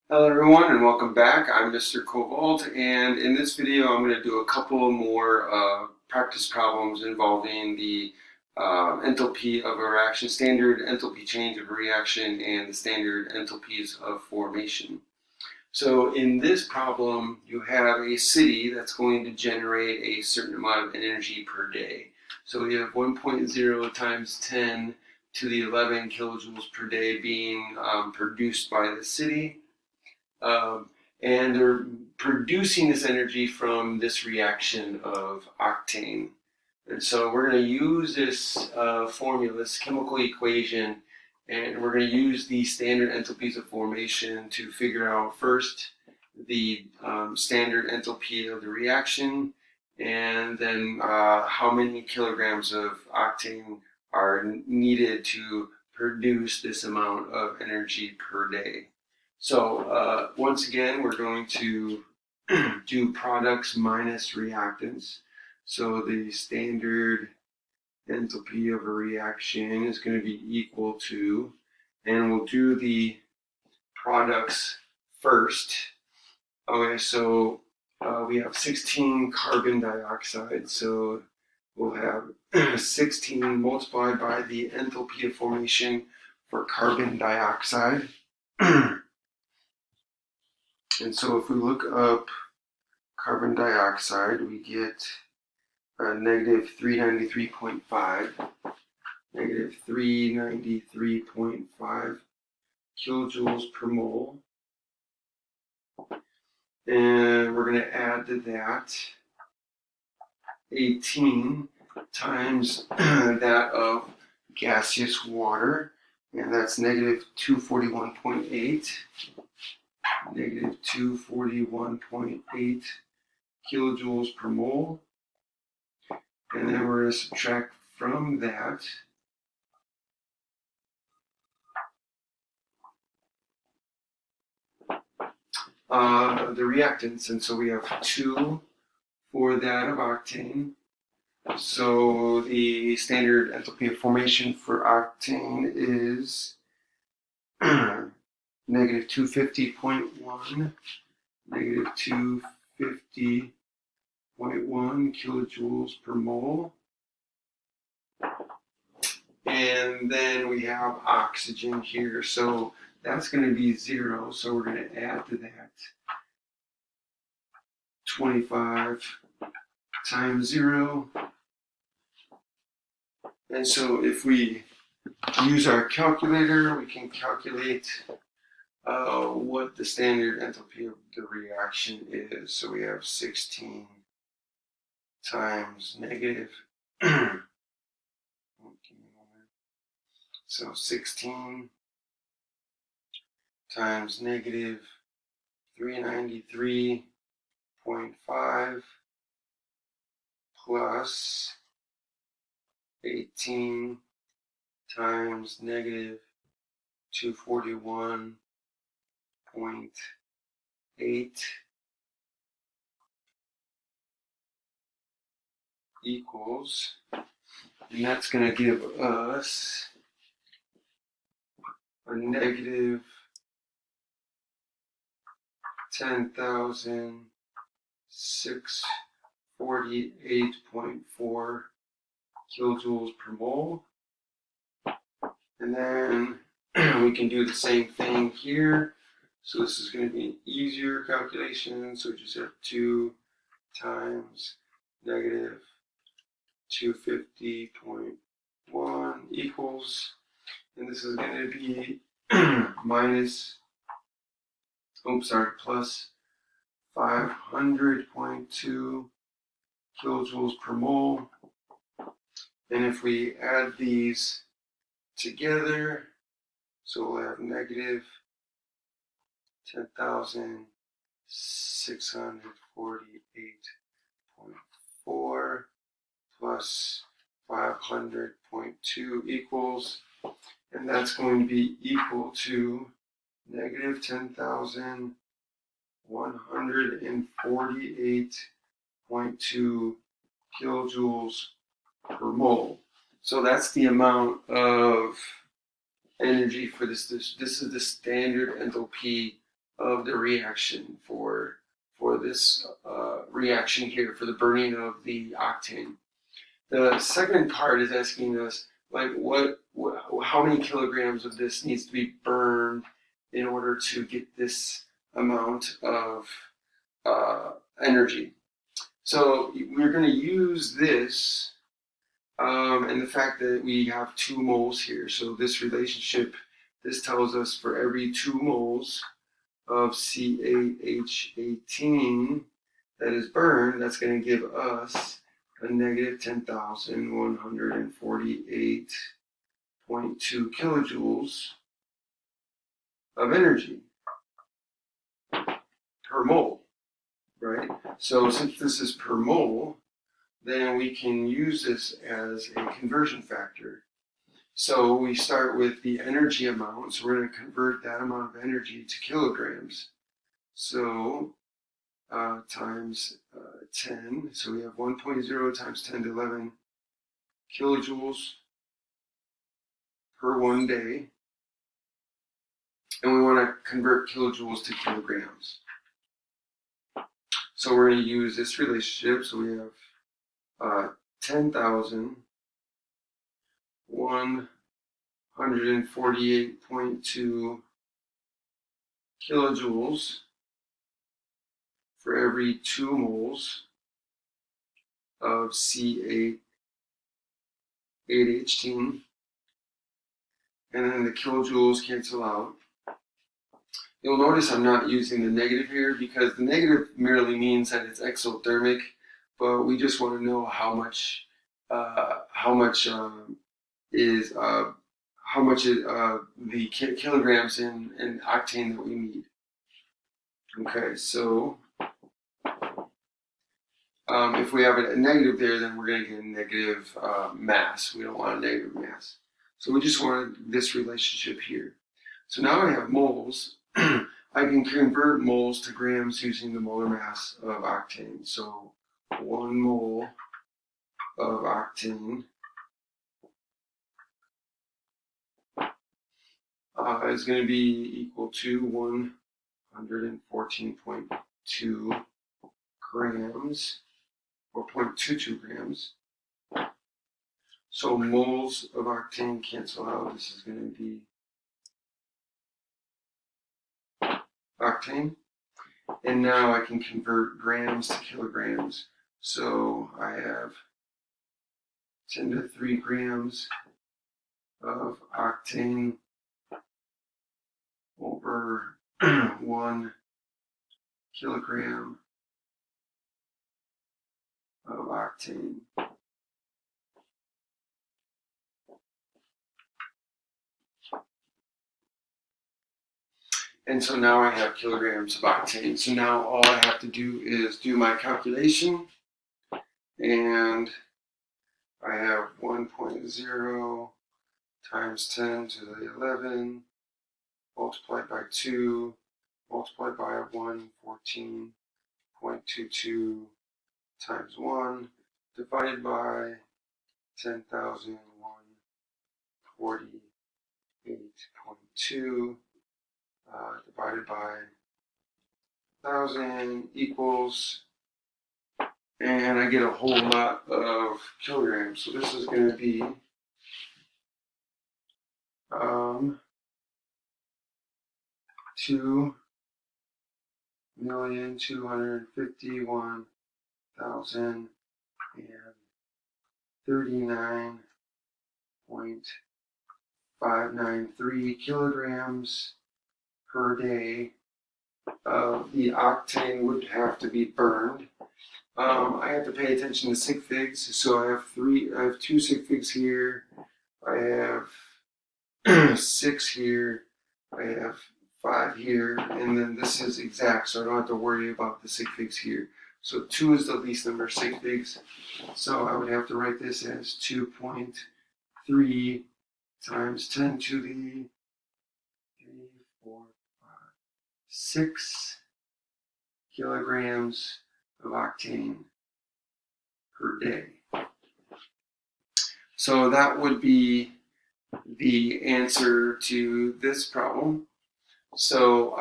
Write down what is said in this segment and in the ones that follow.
Hello everyone and welcome back. I'm Mr. Cobalt, and in this video I'm going to do a couple more practice problems involving the enthalpy of a reaction, standard enthalpy change of a reaction, and the standard enthalpies of formation. So in this problem you have a city that's going to generate a certain amount of energy per day. So we have 1.0 times 10 to the 11 kilojoules per day being produced by the city. And they're producing this energy from this reaction of octane. And so we're going to use this formula, this chemical equation, and we're going to use the standard enthalpies of formation to figure out first the standard enthalpy of the reaction, and then how many kilograms of octane are needed to produce this amount of energy per day. So once again, we're going to do products minus reactants. So the standard enthalpy of a reaction is going to be equal to, and we'll do the products first. Okay, so we have 16 carbon dioxide, so we'll have 16 multiplied by the enthalpy of formation for carbon dioxide. And so if we look up carbon dioxide, we get negative 393.5, negative 393.5 kilojoules per mole. And we're going to add to that 18 times that of gaseous water, and that's negative 241.8. Negative 241.8 kilojoules per mole. And then we're going to subtract from that the reactants. And so we have 2 for that of octane. So the standard enthalpy of formation for octane is negative 250.1, negative 250.1 kilojoules per mole. And then we have oxygen here, so that's going to be 0, so we're going to add to that 25 times 0. And so if we use our calculator, we can calculate what the standard enthalpy of the reaction is. So we have 16 times negative. So 16 times negative 393.5 plus 18 times negative 241.8 equals, and that's going to give us a negative 10,648.4 kilojoules per mole. And then we can do the same thing here. So this is going to be an easier calculation. So we just have 2 times negative 250.1 equals, and this is going to be plus 500.2 kilojoules per mole. And if we add these together, so we'll have negative 10,648.4 plus 500.2 equals, and that's going to be equal to negative 10,148.2 kilojoules per mole. So that's the amount of energy for this. This is the standard enthalpy of the reaction for this reaction here, for the burning of the octane. The second part is asking us, like, how many kilograms of this needs to be burned in order to get this amount of energy. So we're going to use this and the fact that we have 2 moles here. So this relationship, this tells us for every 2 moles of C8H18 that is burned, that's going to give us a negative 10,148.2 kilojoules of energy per mole, right? So since this is per mole, then we can use this as a conversion factor. So we start with the energy amount, so we're going to convert that amount of energy to kilograms. So times 10, so we have 1.0 times 10 to 11 kilojoules per 1 day. And we want to convert kilojoules to kilograms. So we're going to use this relationship, so we have 10,148.2 kilojoules for every 2 moles of C8H18, and then the kilojoules cancel out. You'll notice I'm not using the negative here because the negative merely means that it's exothermic, but we just want to know how much is the kilograms in octane that we need. Okay, so if we have a negative there, then we're going to get a negative mass. We don't want a negative mass. So we just want this relationship here. So now I have moles. I can convert moles to grams using the molar mass of octane. So 1 mole of octane is going to be equal to 114.2 grams, or 0.22 grams. So moles of octane cancel out. This is going to be octane. And now I can convert grams to kilograms. So I have 10 to 3 grams of octane over 1 kilogram of octane. And so now I have kilograms of octane. So now all I have to do is do my calculation, and I have 1.0 times 10 to the 11 multiplied by 2 multiplied by 114.22 times 1 divided by 10,148.2 divided by 1,000 equals, and I get a whole lot of kilograms. So this is going to be 2,251,039.593 kilograms per day of the octane would have to be burned. I have to pay attention to sig figs, so I have 2 sig figs here. I have 6 here. I have 5 here, and then this is exact, so I don't have to worry about the sig figs here. So 2 is the least number of sig figs. So I would have to write this as 2.3 times 10 to the 6 kilograms of octane per day. So that would be the answer to this problem. So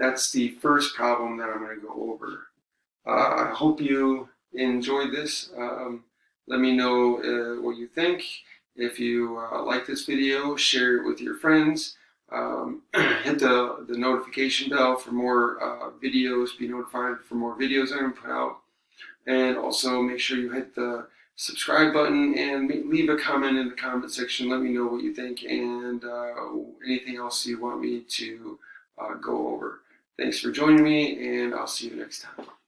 that's the first problem that I'm going to go over. I hope you enjoyed this. Let me know what you think. If you like this video, share it with your friends. Hit the notification bell for more videos, be notified for more videos I'm going to put out. And also make sure you hit the subscribe button and leave a comment in the comment section. Let me know what you think and anything else you want me to go over. Thanks for joining me, and I'll see you next time.